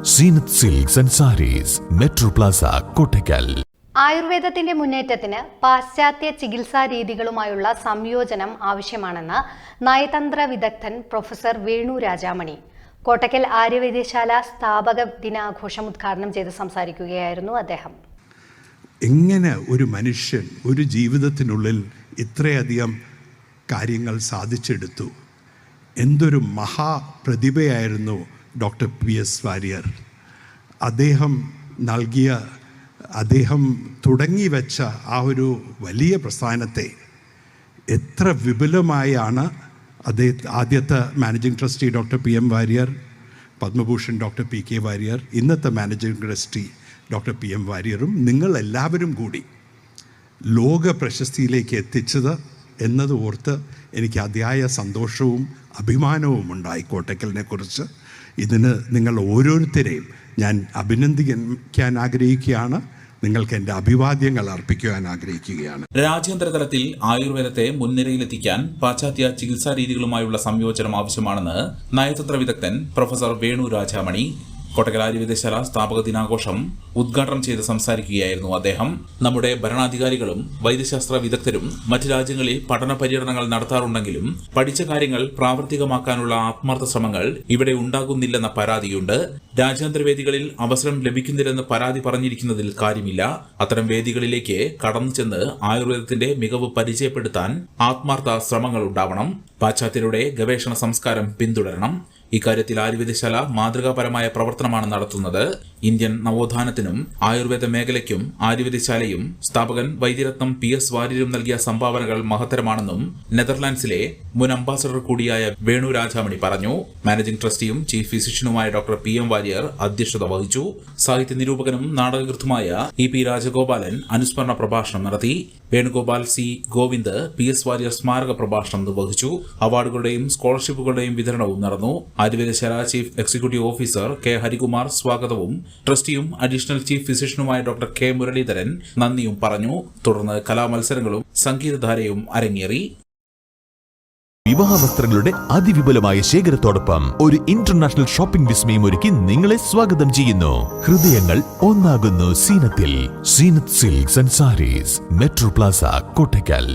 Zeenath silks and sarees, Metro Plaza, Kottakkal. ആയുർവേദത്തിന്റെ മുന്നേറ്റത്തിന് പാശ്ചാത്യ ചികിത്സാ രീതികളുമായുള്ള സംയോജനം ആവശ്യമാണെന്ന് നയതന്ത്ര വിദഗ്ധൻ പ്രൊഫസർ വേണു രാജാമണി കോട്ടയ്ക്കൽ ആര്യവൈദ്യശാല സ്ഥാപക ദിനാഘോഷം ഉദ്ഘാടനം ചെയ്ത് സംസാരിക്കുകയായിരുന്നു അദ്ദേഹം. എങ്ങനെ ഒരു മനുഷ്യൻ ഒരു ജീവിതത്തിനുള്ളിൽ ഇത്രയധികം കാര്യങ്ങൾ സാധിച്ചെടുത്തു? എന്തൊരു മഹാപ്രതിഭയായിരുന്നു ഡോക്ടർ PS വാര്യർ. അദ്ദേഹം തുടങ്ങി വെച്ച ആ ഒരു വലിയ പ്രസ്ഥാനത്തെ എത്ര വിപുലമായാണ് ആദ്യത്തെ managing trustee doctor PM Warrier, Padma Bhushan doctor PK Warrier, ഇന്നത്തെ മാനേജിംഗ് ട്രസ്റ്റി ഡോക്ടർ PM വാര്യറും നിങ്ങളെല്ലാവരും കൂടി ലോക പ്രശസ്തിയിലേക്ക് എത്തിച്ചത് എന്നത് ഓർത്ത് എനിക്ക് അതിയായ സന്തോഷവും അഭിമാനവും ഉണ്ടായി കോട്ടയ്ക്കലിനെ കുറിച്ച്. ഇതിന് നിങ്ങൾ ഓരോരുത്തരെയും ഞാൻ അഭിനന്ദിക്കാൻ ആഗ്രഹിക്കുകയാണ്. നിങ്ങൾക്ക് എൻ്റെ അഭിവാദ്യങ്ങൾ അർപ്പിക്കുവാൻ ആഗ്രഹിക്കുകയാണ്. രാജ്യാന്തര തലത്തിൽ ആയുർവേദത്തെ മുൻനിരയിലെത്തിക്കാൻ പാശ്ചാത്യ ചികിത്സാ രീതികളുമായുള്ള സംയോജനം ആവശ്യമാണെന്ന് നയതന്ത്ര വിദഗ്ധൻ പ്രൊഫസർ വേണു രാജാമണി കോട്ടയ്ക്കൽ ആര്യവൈദ്യശാല സ്ഥാപക ദിനാഘോഷം ഉദ്ഘാടനം ചെയ്ത് സംസാരിക്കുകയായിരുന്നു അദ്ദേഹം. നമ്മുടെ ഭരണാധികാരികളും വൈദ്യശാസ്ത്ര വിദഗ്ധരും മറ്റ് രാജ്യങ്ങളിൽ പഠന പര്യടനങ്ങൾ നടത്താറുണ്ടെങ്കിലും പഠിച്ച കാര്യങ്ങൾ പ്രാവർത്തികമാക്കാനുള്ള ആത്മാർത്ഥ ശ്രമങ്ങൾ ഇവിടെ ഉണ്ടാകുന്നില്ലെന്ന പരാതിയുണ്ട്. രാജ്യാന്തര വേദികളിൽ അവസരം ലഭിക്കുന്നില്ലെന്ന് പരാതി പറഞ്ഞിരിക്കുന്നതിൽ കാര്യമില്ല. അത്തരം വേദികളിലേക്ക് കടന്നു ചെന്ന് ആയുർവേദത്തിന്റെ മികവ് പരിചയപ്പെടുത്താൻ ആത്മാർത്ഥ ശ്രമങ്ങൾ ഉണ്ടാവണം. പാശ്ചാത്യരുടെ ഗവേഷണ സംസ്കാരം പിന്തുടരണം. ഇക്കാര്യത്തിൽ ആര്യവൈദ്യശാല മാതൃകാപരമായ പ്രവർത്തനമാണ് നടത്തുന്നത്. ഇന്ത്യൻ നവോത്ഥാനത്തിനും ആയുർവേദ മേഖലയ്ക്കും ആര്യവൈദ്യശാലയും സ്ഥാപകൻ വൈദ്യരത്നം PS വാര്യരും നൽകിയ സംഭാവനകൾ മഹത്തരമാണെന്നും നെതർലാൻഡ്സിലെ മുൻ അംബാസഡർ കൂടിയായ വേണു രാജാമണി പറഞ്ഞു. മാനേജിംഗ് ട്രസ്റ്റിയും ചീഫ് ഫിസിഷ്യനുമായ ഡോക്ടർ PM വാര്യർ അധ്യക്ഷത വഹിച്ചു. സാഹിത്യ നിരൂപകനും നാടകകൃത്തുമായ EP രാജഗോപാലൻ അനുസ്മരണ പ്രഭാഷണം നടത്തി. വേണുഗോപാൽ C ഗോവിന്ദ് PS വാര്യർ സ്മാരക പ്രഭാഷണം നിർവഹിച്ചു. അവാർഡുകളുടെയും സ്കോളർഷിപ്പുകളുടെയും വിതരണവും നടന്നു. Aryavaidyasala chief executive officer K Harikumar സ്വാഗതവും ട്രസ്റ്റിയും അഡീഷണൽ ചീഫ് ഫിസിഷ്യനുമായ ഡോക്ടർ K മുരളീധരൻ നന്ദിയും പറഞ്ഞു. തുടർന്ന് കലാമത്സരങ്ങളും സംഗീതധാരയും അരങ്ങേറി. വിവാഹ വസ്ത്രങ്ങളുടെ അതിവിപുലമായ ശേഖരത്തോടൊപ്പം ഒരു ഇന്റർനാഷണൽ ഷോപ്പിംഗ് വിസ്മയം ഒരുക്കി നിങ്ങളെ സ്വാഗതം ചെയ്യുന്നു. ഹൃദയങ്ങൾ ഒന്നാകുന്നു സീനത്തിൽ. Zeenath silks and sarees, Metro Plaza, Kottakkal.